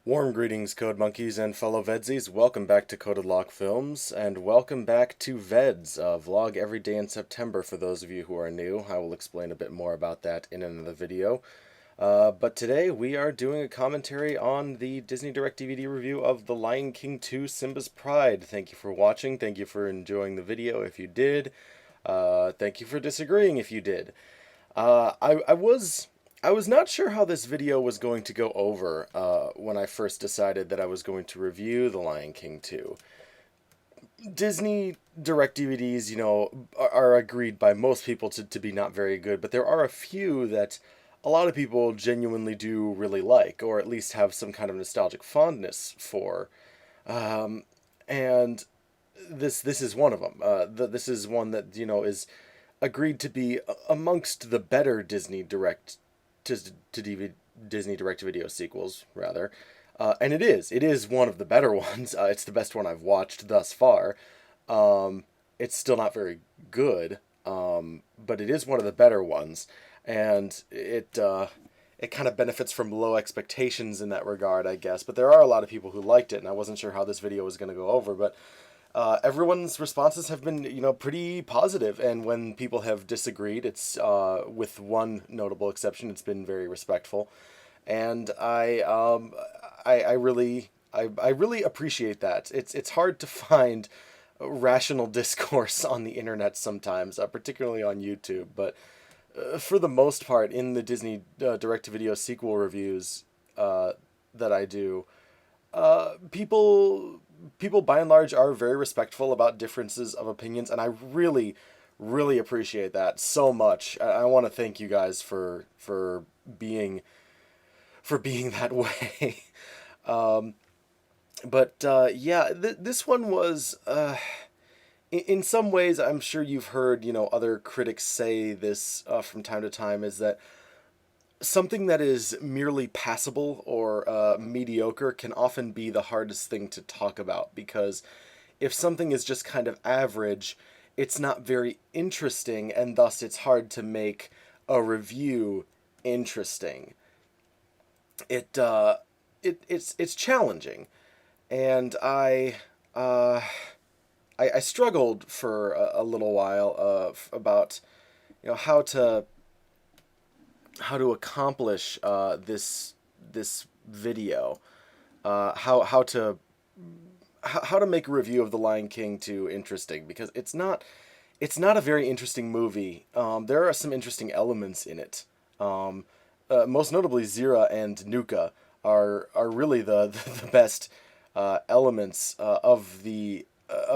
Warm greetings, Code Monkeys and fellow VEDSies. Welcome back to CodedLockFilms, and welcome back to VEDS, a vlog every day in September for those of you who are new. I will explain a bit more about that in another video. But today we are doing a commentary on the Disney Direct DVD review of The Lion King 2: Simba's Pride. Thank you for watching. Thank you for enjoying the video if you did. Thank you for disagreeing if you did. I was not sure how this video was going to go over when I first decided that I was going to review The Lion King 2. Disney Direct DVDs, are agreed by most people to be not very good, but there are a few that a lot of people genuinely do really like, or at least have some kind of nostalgic fondness for. And this is one of them. This is one that, is agreed to be amongst the better Disney Direct Disney Direct-to-Video sequels, rather. And it is one of the better ones. It's the best one I've watched thus far. It's still not very good, but it is one of the better ones, and it kind of benefits from low expectations in that regard, I guess. But there are a lot of people who liked it, and I wasn't sure how this video was going to go over, but everyone's responses have been, pretty positive, and when people have disagreed, it's, with one notable exception, it's been very respectful, and I really appreciate that. It's hard to find rational discourse on the internet sometimes, particularly on YouTube, but for the most part, in the Disney direct-to-video sequel reviews that I do, people by and large are very respectful about differences of opinions, and I really appreciate that so much. I want to thank you guys for being that way. Yeah, this one was in some ways, I'm sure you've heard other critics say this from time to time, is that something that is merely passable or mediocre can often be the hardest thing to talk about, because if something is just kind of average, it's not very interesting, and thus it's hard to make a review interesting. It's challenging, and I struggled for a little while about how to accomplish this video, how to make a review of The Lion King 2 interesting, because it's not a very interesting movie. There are some interesting elements in it. Most notably, Zira and Nuka are really the best elements of the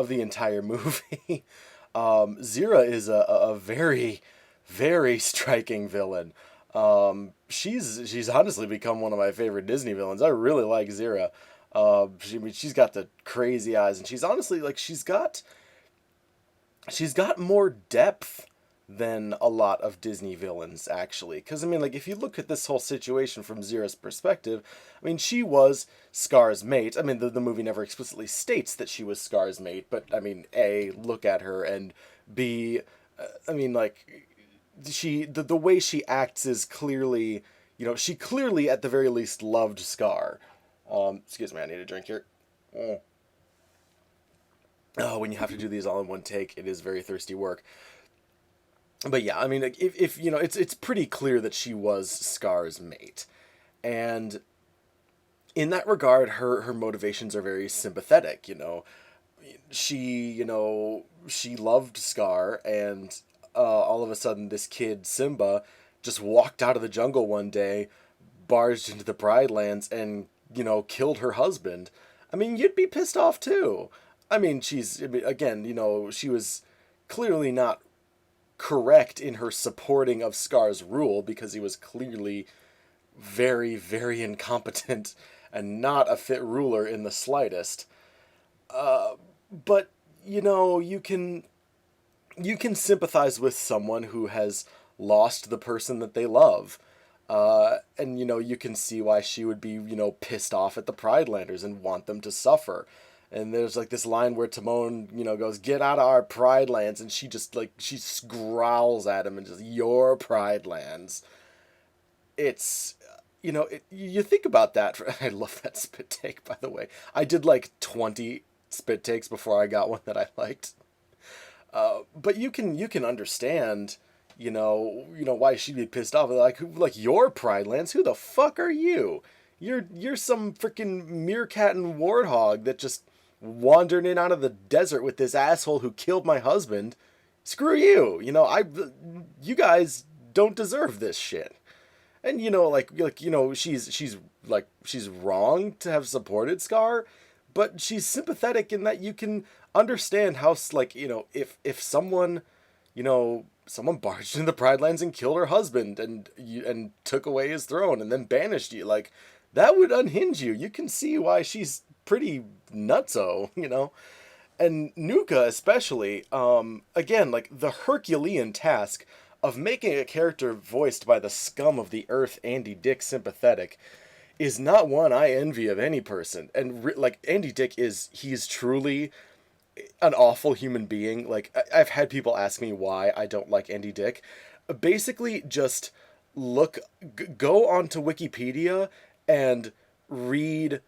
entire movie. Zira is a very striking villain. She's honestly become one of my favorite Disney villains. I really like Zira. She's got the crazy eyes, and she's honestly, she's got more depth than a lot of Disney villains, actually. Because, if you look at this whole situation from Zira's perspective, she was Scar's mate. The movie never explicitly states that she was Scar's mate, but, A, look at her, and B, the way she acts is clearly, she clearly at the very least loved Scar. Excuse me, I need a drink here. Oh, when you have to do these all in one take, it is very thirsty work. But yeah, if it's pretty clear that she was Scar's mate, and in that regard, her motivations are very sympathetic. She loved Scar, and all of a sudden, this kid, Simba, just walked out of the jungle one day, barged into the Pride Lands, and, killed her husband. You'd be pissed off, too. She was clearly not correct in her supporting of Scar's rule, because he was clearly very incompetent and not a fit ruler in the slightest. But, you can sympathize with someone who has lost the person that they love. And, you can see why she would be, pissed off at the Pridelanders and want them to suffer. And there's, this line where Timon, goes, "Get out of our Pride Lands," and she just, she growls at him and just, "Your Pride Lands." It's you know, you think about that. I love that spit take, by the way. I did like 20 spit takes before I got one that I liked. But you can understand, why she'd be pissed off. Like your Pride Lance, who the fuck are you? You're some freaking meerkat and warthog that just wandered in out of the desert with this asshole who killed my husband. Screw you. You guys don't deserve this shit. And she's wrong to have supported Scar, but she's sympathetic in that you can understand how, like, if someone, someone barged into the Pride Lands and killed her husband and took away his throne and then banished you, like, that would unhinge you. You can see why she's pretty nutso, And Nuka especially, again, like, the Herculean task of making a character voiced by the scum of the earth, Andy Dick, sympathetic, is not one I envy of any person. And, like, Andy Dick he's truly an awful human being. Like, I've had people ask me why I don't like Andy Dick. Basically, just go onto Wikipedia and read,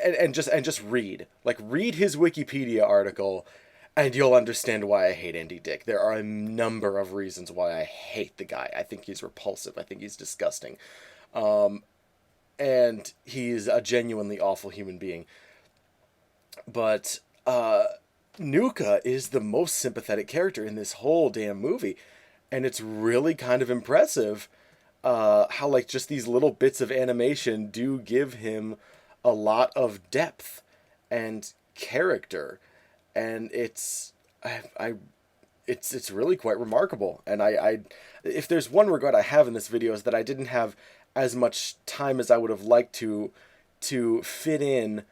and just read. Like, read his Wikipedia article, and you'll understand why I hate Andy Dick. There are a number of reasons why I hate the guy. I think he's repulsive. I think he's disgusting. And he's a genuinely awful human being. But Nuka is the most sympathetic character in this whole damn movie. And it's really kind of impressive how, like, just these little bits of animation do give him a lot of depth and character. And it's really quite remarkable. And if there's one regret I have in this video, is that I didn't have as much time as I would have liked to fit in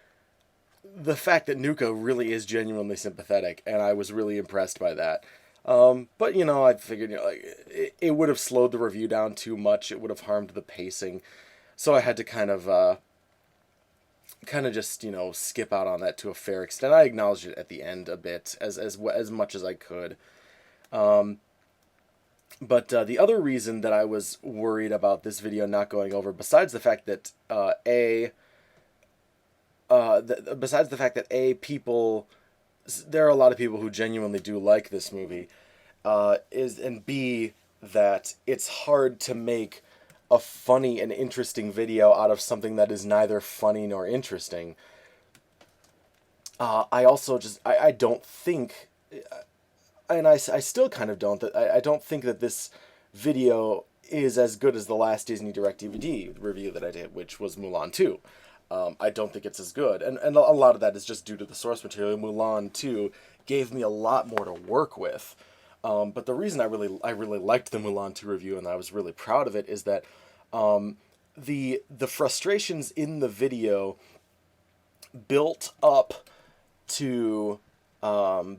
the fact that Nuka really is genuinely sympathetic, and I was really impressed by that. But I figured, it would have slowed the review down too much. It would have harmed the pacing, so I had to kind of just skip out on that to a fair extent. I acknowledged it at the end a bit, as much as I could. But the other reason that I was worried about this video not going over, besides the fact that people, there are a lot of people who genuinely do like this movie, and B, that it's hard to make a funny and interesting video out of something that is neither funny nor interesting. I also I don't think, and I still kind of don't, that I don't think that this video is as good as the last Disney Direct DVD review that I did, which was Mulan 2. I don't think it's as good, and a lot of that is just due to the source material. Mulan 2 gave me a lot more to work with. But the reason I really liked the Mulan 2 review, and I was really proud of it, is that the frustrations in the video built up to how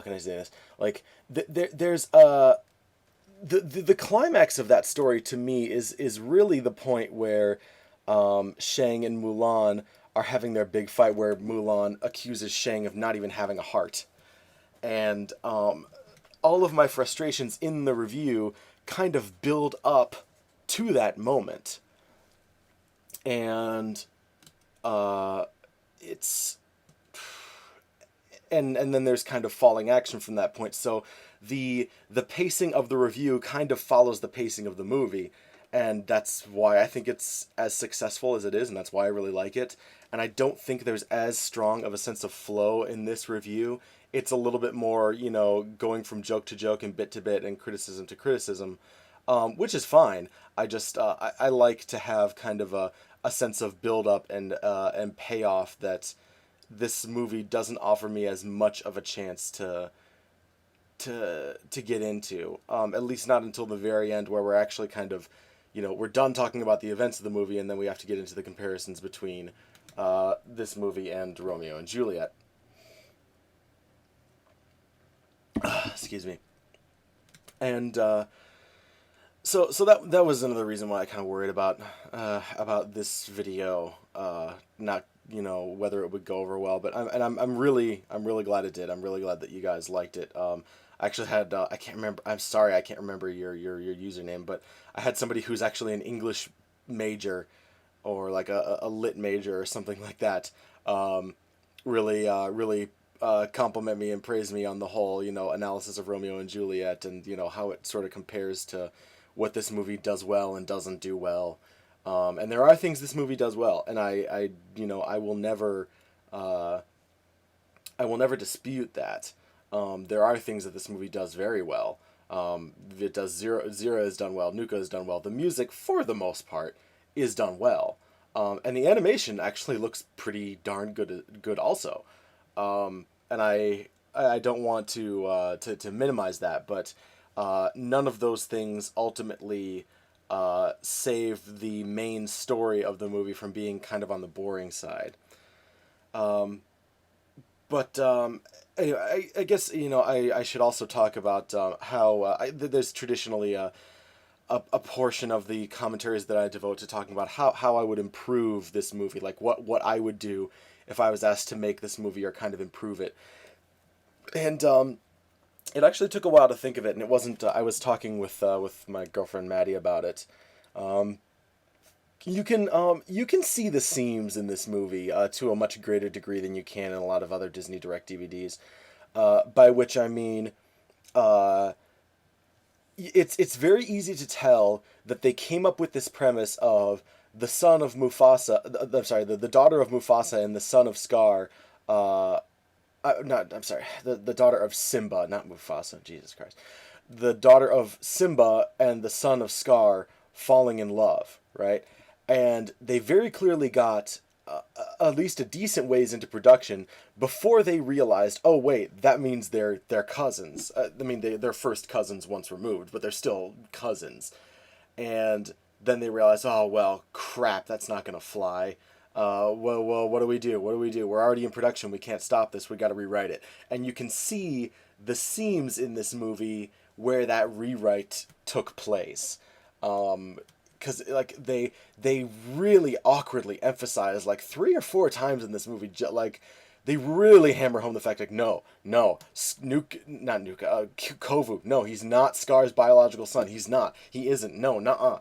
can I say this? Like, there's the climax of that story to me is really the point where Shang and Mulan are having their big fight, where Mulan accuses Shang of not even having a heart. And all of my frustrations in the review kind of build up to that moment. And it's... And then there's kind of falling action from that point. So the pacing of the review kind of follows the pacing of the movie. And that's why I think it's as successful as it is, and that's why I really like it. And I don't think there's as strong of a sense of flow in this review. It's a little bit more, going from joke to joke and bit to bit and criticism to criticism, which is fine. I just, I like to have kind of a sense of build-up and payoff that this movie doesn't offer me as much of a chance to get into. At least not until the very end, where we're actually kind of, we're done talking about the events of the movie, and then we have to get into the comparisons between this movie and Romeo and Juliet. Excuse me. And so that was another reason why I kind of worried about this video, not whether it would go over well. But I'm really glad it did. I'm really glad that you guys liked it. I I actually had I can't remember. I'm sorry, I can't remember your username, but I had somebody who's actually an English major or like a lit major or something like that. Um, really compliment me and praise me on the whole, analysis of Romeo and Juliet, and how it sort of compares to what this movie does well and doesn't do well. And there are things this movie does well, and I will never uh, I will never dispute that. There are things that this movie does very well. It does Zero is done well. Nuka is done well. The music, for the most part, is done well, and the animation actually looks pretty darn good also. And I don't want to minimize that, but none of those things ultimately save the main story of the movie from being kind of on the boring side. But anyway, I guess I should also talk about how there's traditionally a portion of the commentaries that I devote to talking about how I would improve this movie, like what I would do if I was asked to make this movie or kind of improve it. And it actually took a while to think of it, and it wasn't. I was talking with my girlfriend Maddie about it. Um, you can see the seams in this movie to a much greater degree than you can in a lot of other Disney Direct DVDs. By which I mean, uh, it's very easy to tell that they came up with this premise of the son of Mufasa. I'm sorry, the daughter of Mufasa and the son of Scar. Not I'm sorry, the daughter of Simba, not Mufasa. Jesus Christ, the daughter of Simba and the son of Scar falling in love, right? And they very clearly got at least a decent ways into production before they realized, oh wait, that means they're cousins. I mean, they're first cousins once removed, but they're still cousins. And then they realized, oh well, crap, that's not gonna fly. Well, what do we do? What do we do? We're already in production. We can't stop this. We got to rewrite it. And you can see the seams in this movie where that rewrite took place. Because like they really awkwardly emphasize like 3 or 4 times in this movie, like they really hammer home the fact like no, not Nuka, Kovu, no, he's not Scar's biological son. He's not. He isn't. No, nuh-uh.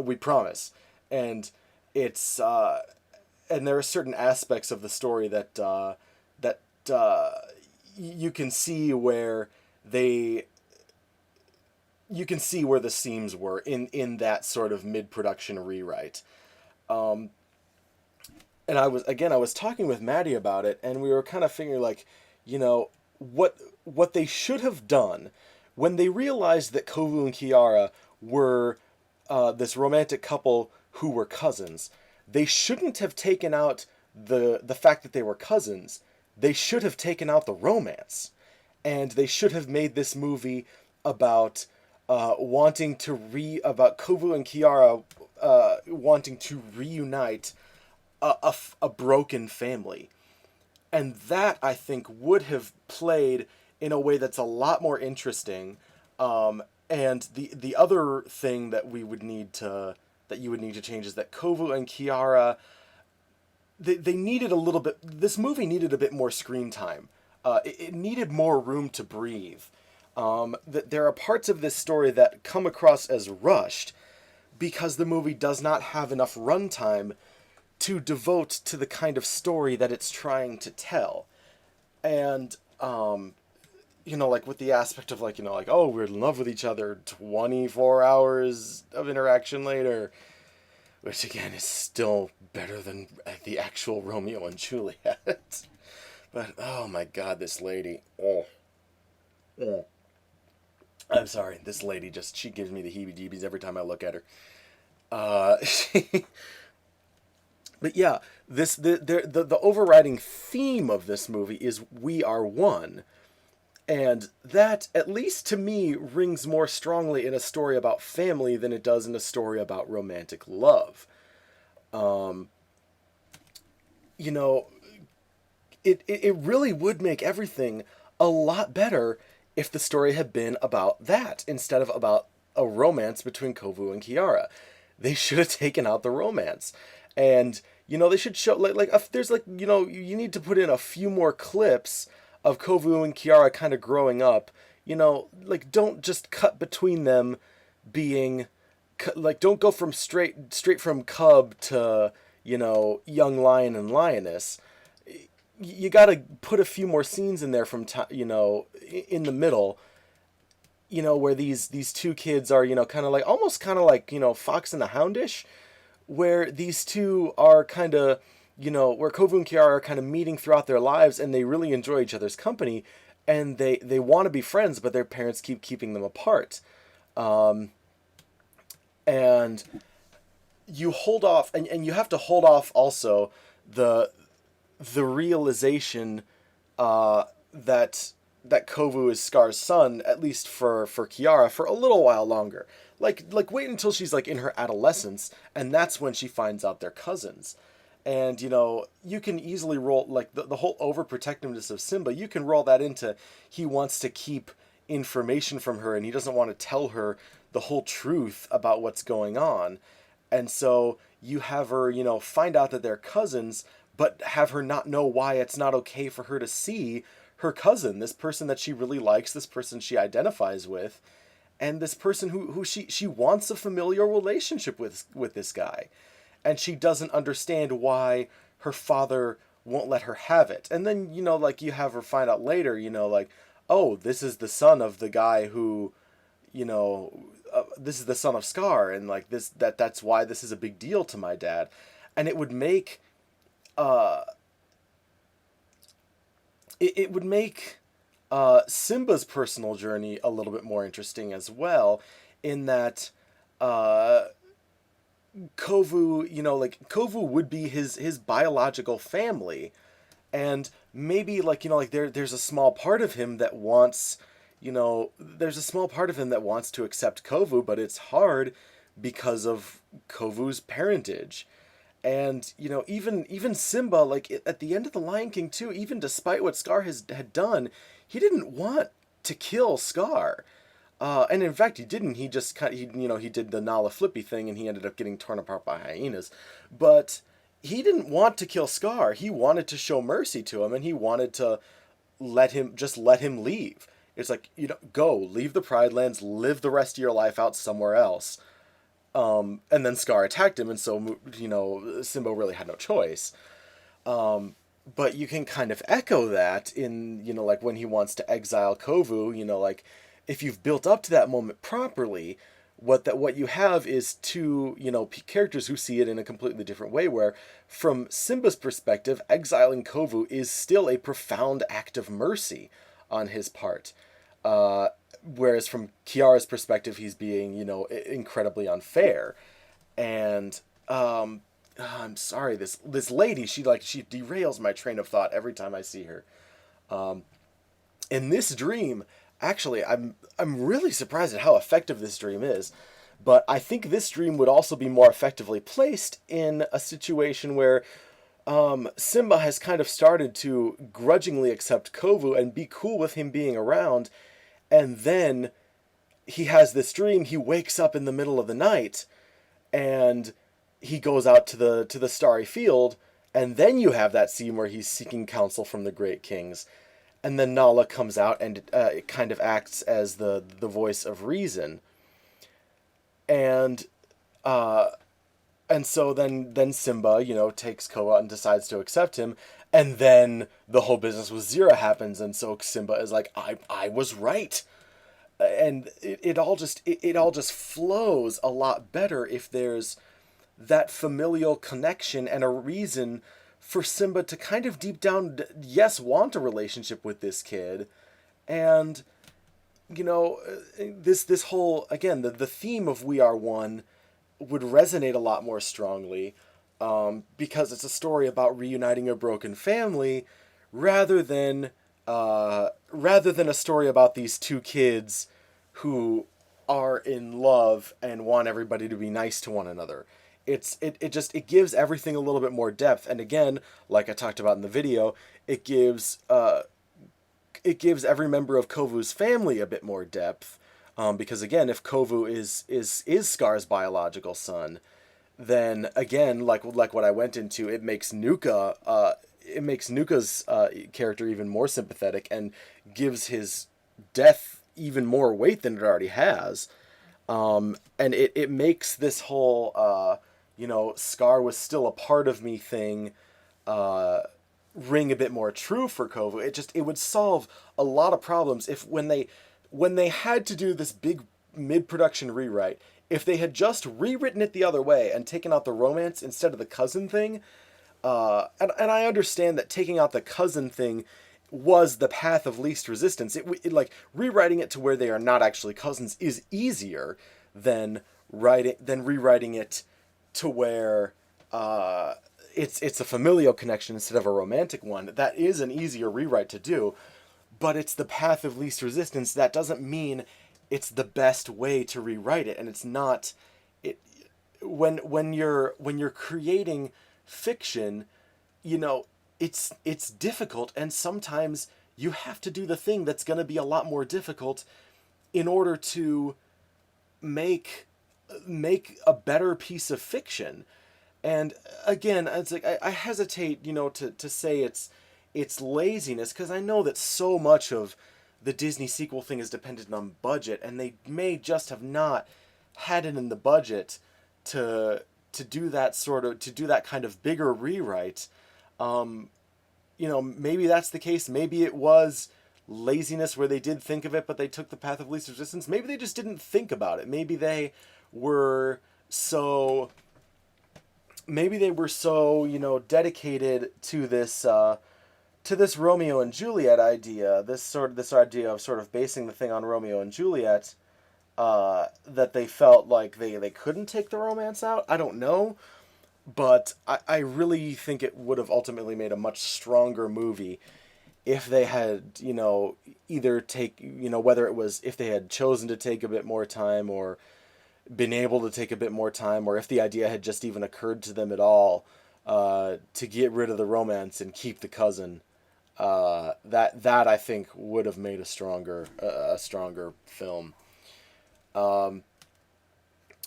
We promise. And it's and there are certain aspects of the story that you can see where they you can see where the seams were in that sort of mid-production rewrite. And I was talking with Maddie about it, and we were kind of figuring like, what they should have done when they realized that Kovu and Kiara were this romantic couple who were cousins. They shouldn't have taken out the fact that they were cousins. They should have taken out the romance, and they should have made this movie about about Kovu and Kiara wanting to reunite a broken family. And that, I think, would have played in a way that's a lot more interesting. And the other thing that you would need to change is that Kovu and Kiara, they needed a little bit. This movie needed a bit more screen time. It needed more room to breathe. That there are parts of this story that come across as rushed because the movie does not have enough runtime to devote to the kind of story that it's trying to tell. And like with the aspect of like oh, we're in love with each other 24 hours of interaction later, which again is still better than the actual Romeo and Juliet. But oh my god, this lady, I'm sorry, this lady she gives me the heebie-jeebies every time I look at her. But yeah, the overriding theme of this movie is we are one. And that, at least to me, rings more strongly in a story about family than it does in a story about romantic love. It really would make everything a lot better if the story had been about that instead of about a romance between Kovu and Kiara. They should have taken out the romance. And, they should show, there's you need to put in a few more clips of Kovu and Kiara kind of growing up like, don't just cut between them being, like, don't go from straight from cub to, young lion and lioness. You got to put a few more scenes in there from in the middle, where these two kids are, kind of like, almost kind of like, Fox and the Houndish, where these two are kind of, where Kovu and Kiara are kind of meeting throughout their lives, and they really enjoy each other's company, and they want to be friends, but their parents keep keeping them apart. And you hold off, and you have to hold off also the realization that Kovu is Scar's son, at least for Kiara, for a little while longer. Like wait until she's like in her adolescence, and that's when she finds out they're cousins. And you can easily roll, like, the whole overprotectiveness of Simba, you can roll that into, he wants to keep information from her, and he doesn't want to tell her the whole truth about what's going on. And so you have her, find out that they're cousins, but have her not know why it's not okay for her to see her cousin, this person that she really likes, this person she identifies with, and this person who she wants a familiar relationship with this guy. And she doesn't understand why her father won't let her have it. And then, like, you have her find out later, like, oh, this is the son of the guy who, this is the son of Scar, and like that's why this is a big deal to my dad. And it would make it would make Simba's personal journey a little bit more interesting as well, in that Kovu, like, Kovu would be his biological family, and maybe, like, like, there's a small part of him that wants, there's a small part of him that wants to accept Kovu, but it's hard because of Kovu's parentage. And, even Simba, like, at the end of The Lion King too, even despite what Scar had done, he didn't want to kill Scar. And in fact, he didn't. He just he did the Nala Flippy thing, and he ended up getting torn apart by hyenas. But he didn't want to kill Scar. He wanted to show mercy to him, and he wanted to let him leave. It's like, go, leave the Pride Lands, live the rest of your life out somewhere else. And then Scar attacked him, and so, Simba really had no choice. But you can kind of echo that in, like, when he wants to exile Kovu, like, if you've built up to that moment properly, what you have is two, characters who see it in a completely different way, where from Simba's perspective, exiling Kovu is still a profound act of mercy on his part. Whereas from Kiara's perspective, he's being, incredibly unfair. And I'm sorry, this lady, she derails my train of thought every time I see her. In this dream, actually, I'm really surprised at how effective this dream is. But I think this dream would also be more effectively placed in a situation where Simba has kind of started to grudgingly accept Kovu and be cool with him being around, and then he has this dream. He wakes up in the middle of the night, and he goes out to the starry field, and then you have that scene where he's seeking counsel from the great kings, and then Nala comes out and it kind of acts as the voice of reason, and so then Simba, takes Koa and decides to accept him, and then the whole business with Zira happens, and so Simba is like, I was right. And it all just flows a lot better if there's that familial connection and a reason for Simba to kind of deep down, yes, want a relationship with this kid. And, this whole, again, the theme of We Are One would resonate a lot more strongly, because it's a story about reuniting a broken family rather than a story about these two kids who are in love and want everybody to be nice to one another. It gives everything a little bit more depth, and again, like I talked about in the video, it gives every member of Kovu's family a bit more depth, because again, if Kovu is Scar's biological son, then again, like what I went into, it makes Nuka's character even more sympathetic, and gives his death even more weight than it already has. And it makes this whole, Scar was still a part of me thing, uh, ring a bit more true for Kovu. It would solve a lot of problems if when they had to do this big mid-production rewrite, if they had just rewritten it the other way and taken out the romance instead of the cousin thing. And I understand that taking out the cousin thing was the path of least resistance. It like rewriting it to where they are not actually cousins is easier than rewriting it to where it's a familial connection instead of a romantic one. That is an easier rewrite to do, but it's the path of least resistance. That doesn't mean it's the best way to rewrite it, and it's not. It when you're creating fiction, it's difficult, and sometimes you have to do the thing that's going to be a lot more difficult in order to make a better piece of fiction. And again, it's like I hesitate, to say it's laziness, because I know that so much of the Disney sequel thing is dependent on budget, and they may just have not had it in the budget to do that kind of bigger rewrite. Maybe that's the case. Maybe it was laziness where they did think of it, but they took the path of least resistance. Maybe they just didn't think about it. Maybe they were so dedicated to this Romeo and Juliet idea, this idea of sort of basing the thing on Romeo and Juliet, that they felt like they couldn't take the romance out. I don't know, but I really think it would have ultimately made a much stronger movie if they had, whether it was if they had chosen to take a bit more time or been able to take a bit more time, or if the idea had just even occurred to them at all, to get rid of the romance and keep the cousin. That I think would have made a stronger film.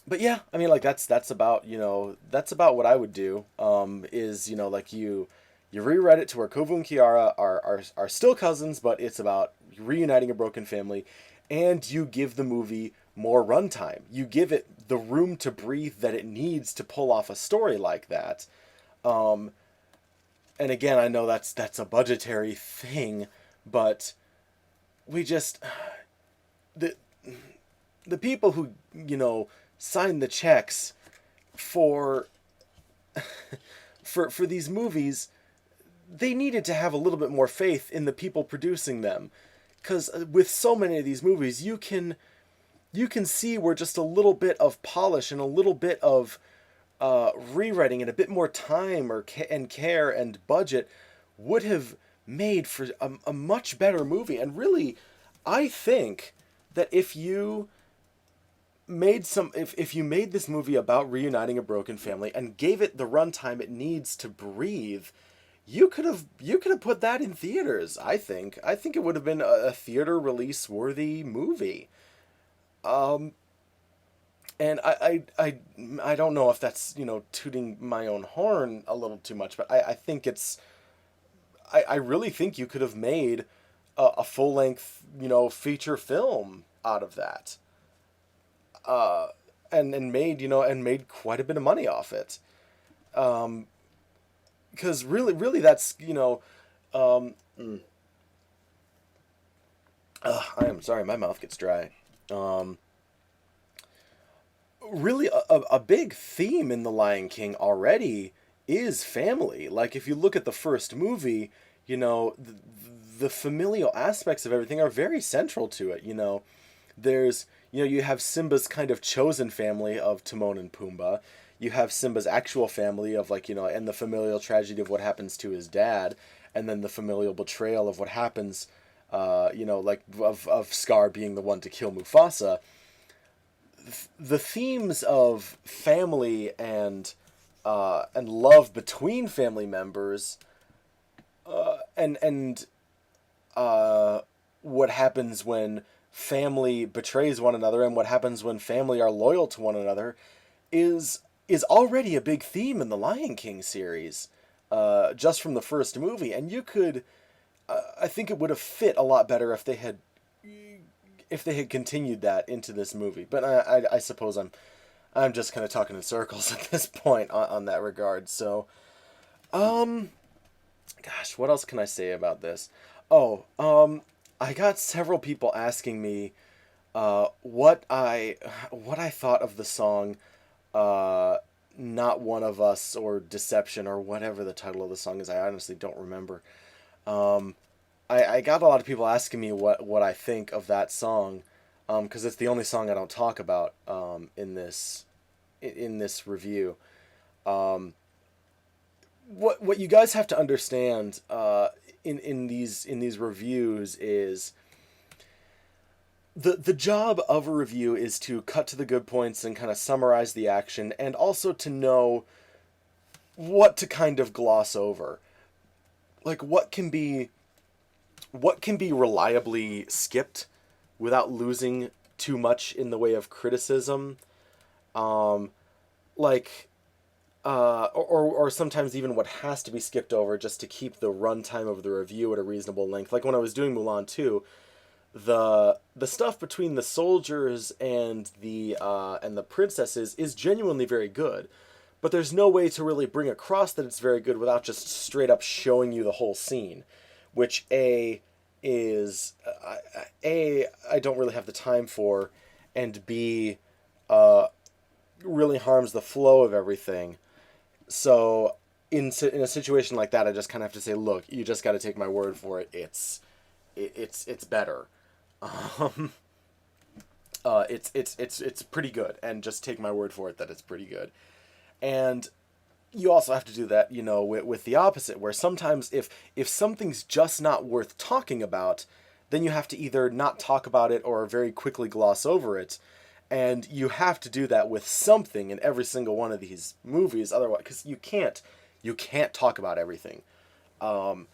But yeah, I mean, like that's about what I would do. Is like you rewrite it to where Kovu and Kiara are still cousins, but it's about reuniting a broken family, and you give the movie more runtime. You give it the room to breathe that it needs to pull off a story like that. And again, I know that's a budgetary thing, but we just the people who sign the checks for for these movies, they needed to have a little bit more faith in the people producing them, because with so many of these movies, you can see where just a little bit of polish and a little bit of rewriting and a bit more time and care and budget would have made for a much better movie. And really, I think that if you made this movie about reuniting a broken family and gave it the runtime it needs to breathe, you could have put that in theaters. I think it would have been a theater release worthy movie. And I don't know if that's tooting my own horn a little too much, but I think I really think you could have made a full length feature film out of that. And made quite a bit of money off it. Because really that's I am sorry, my mouth gets dry. Really a big theme in The Lion King already is family. Like, if you look at the first movie, the familial aspects of everything are very central to it. There's you have Simba's kind of chosen family of Timon and Pumbaa. You have Simba's actual family of and the familial tragedy of what happens to his dad, and then the familial betrayal of what happens, of Scar being the one to kill Mufasa. The themes of family and love between family members, and what happens when family betrays one another, and what happens when family are loyal to one another, is already a big theme in the Lion King series, just from the first movie. And you could, I think it would have fit a lot better if if they had continued that into this movie. But I suppose I'm just kind of talking in circles at this point on that regard. So, gosh, what else can I say about this? Oh, I got several people asking me what I thought of the song Not One of Us or Deception or whatever the title of the song is. I honestly don't remember. I got a lot of people asking me what I think of that song, because it's the only song I don't talk about in this review. What you guys have to understand in these reviews is the job of a review is to cut to the good points and kind of summarize the action, and also to know what to kind of gloss over. Like what can be reliably skipped without losing too much in the way of criticism. Or sometimes even what has to be skipped over just to keep the runtime of the review at a reasonable length. Like when I was doing Mulan 2, the stuff between the soldiers and the princesses is genuinely very good, but there's no way to really bring across that it's very good without just straight up showing you the whole scene, which I don't really have the time for, and B, really harms the flow of everything. So in a situation like that, I just kind of have to say, look, you just got to take my word for it. It's better. It's pretty good, and just take my word for it that it's pretty good. And you also have to do that, with the opposite, where sometimes if something's just not worth talking about, then you have to either not talk about it or very quickly gloss over it. And you have to do that with something in every single one of these movies, otherwise, because you can't talk about everything. So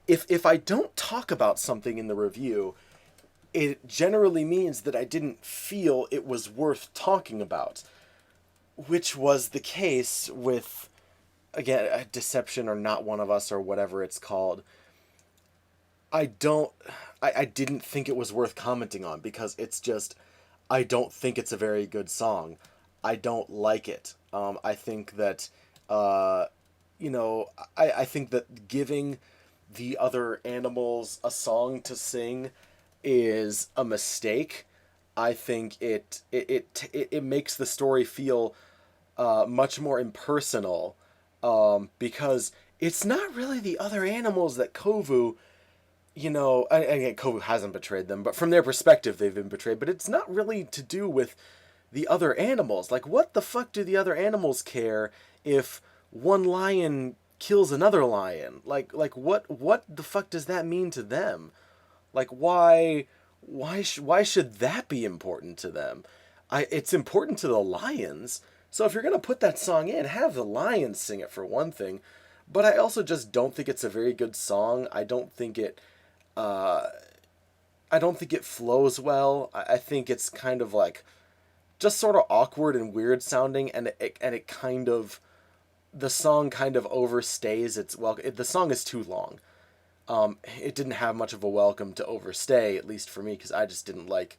if I don't talk about something in the review, it generally means that I didn't feel it was worth talking about, which was the case with, again, Deception or Not One of Us or whatever it's called. I didn't think it was worth commenting on because it's just, I don't think it's a very good song. I don't like it. I think that, I think that giving the other animals a song to sing is a mistake. I think it makes the story feel much more impersonal, because it's not really the other animals that Kovu, again, Kovu hasn't betrayed them, but from their perspective, they've been betrayed. But it's not really to do with the other animals. Like, what the fuck do the other animals care if one lion kills another lion? Like what the fuck does that mean to them? Like, why should that be important to them? It's important to the lions. So if you're gonna put that song in, have the lions sing it for one thing. But I also just don't think it's a very good song. I don't think it flows well. I think it's kind of like just sort of awkward and weird sounding, and it kind of, the song kind of overstays its welcome. The song is too long. It didn't have much of a welcome to overstay, at least for me, because I just didn't like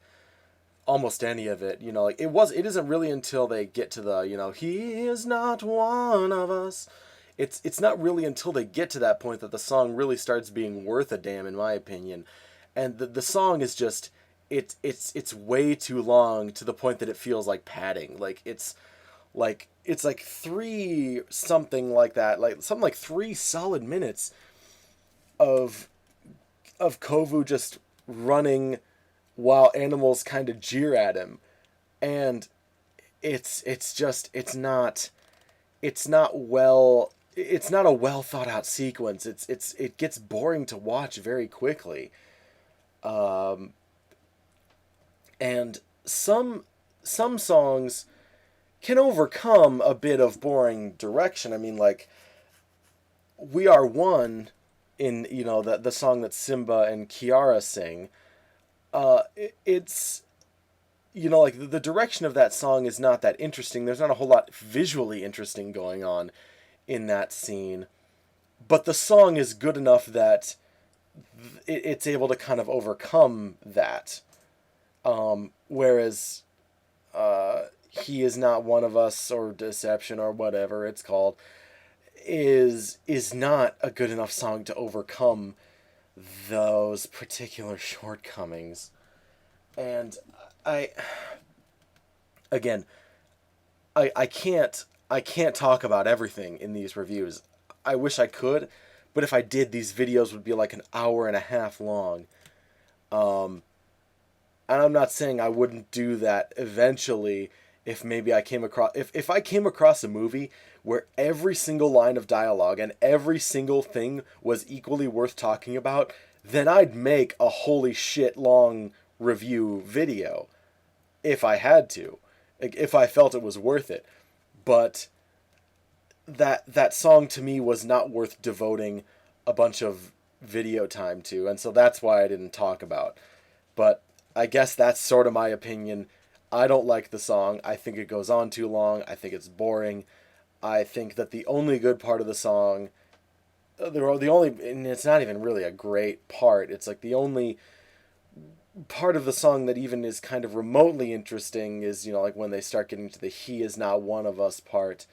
almost any of it. It isn't really until they get to the, he is not one of us. It's not really until they get to that point that the song really starts being worth a damn, in my opinion. And the song is just, it's way too long to the point that it feels like padding. It's like 3 something like that, like something like 3 solid minutes of Kovu just running while animals kind of jeer at him, and it's not a well thought out sequence. It gets boring to watch very quickly. And some songs can overcome a bit of boring direction. I mean, like, We Are One, in the song that Simba and Kiara sing, it's, like, the direction of that song is not that interesting. There's not a whole lot visually interesting going on in that scene, but the song is good enough that it's able to kind of overcome that. Whereas He Is Not One of Us, or Deception, or whatever it's called, is not a good enough song to overcome those particular shortcomings. And I again, I can't talk about everything in these reviews. I wish I could, but if I did, these videos would be like an hour and a half long. And I'm not saying I wouldn't do that eventually if maybe I came across if I came across a movie where every single line of dialogue and every single thing was equally worth talking about, then I'd make a holy shit long review video if I had to, if I felt it was worth it. But that song to me was not worth devoting a bunch of video time to, and so that's why I didn't talk about. But I guess that's sort of my opinion. I don't like the song. I think it goes on too long. I think it's boring. I think that the only good part of the song, and it's not even really a great part. It's like the only part of the song that even is kind of remotely interesting is, like when they start getting to the "He Is Not One of Us" part.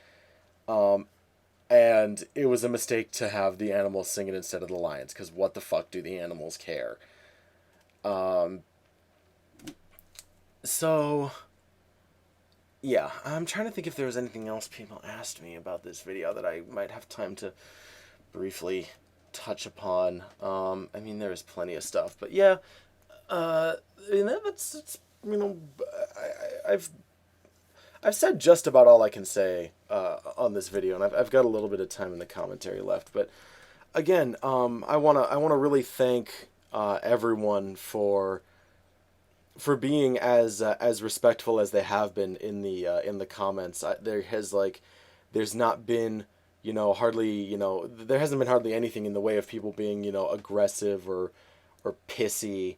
And it was a mistake to have the animals sing it instead of the lions, because what the fuck do the animals care? So, yeah, I'm trying to think if there was anything else people asked me about this video that I might have time to briefly touch upon. I mean, there's plenty of stuff, but yeah, that's I've said just about all I can say on this video, and I've got a little bit of time in the commentary left. But again, I wanna really thank everyone for being as respectful as they have been in the comments. There's not been hardly there hasn't been hardly anything in the way of people being aggressive or pissy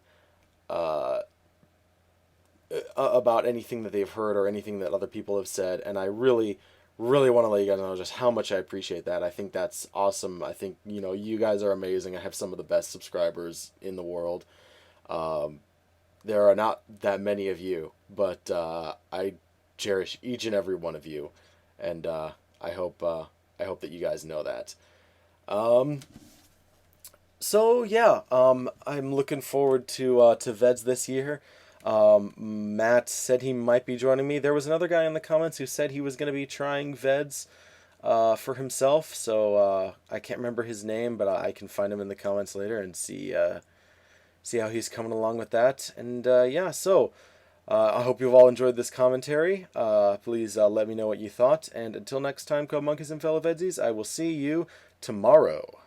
about anything that they've heard or anything that other people have said, and I really want to let you guys know just how much I appreciate that. I think that's awesome. I think you guys are amazing. I have some of the best subscribers in the world. There are not that many of you, but I cherish each and every one of you, and I hope that you guys know that. So yeah, I'm looking forward to VEDS this year. Matt said he might be joining me. There was another guy in the comments who said he was going to be trying VEDS for himself, so I can't remember his name, but I can find him in the comments later and see how he's coming along with that. And yeah, so I hope you've all enjoyed this commentary. Please let me know what you thought, and until next time, Code Monkeys and fellow Vedsies, I will see you tomorrow.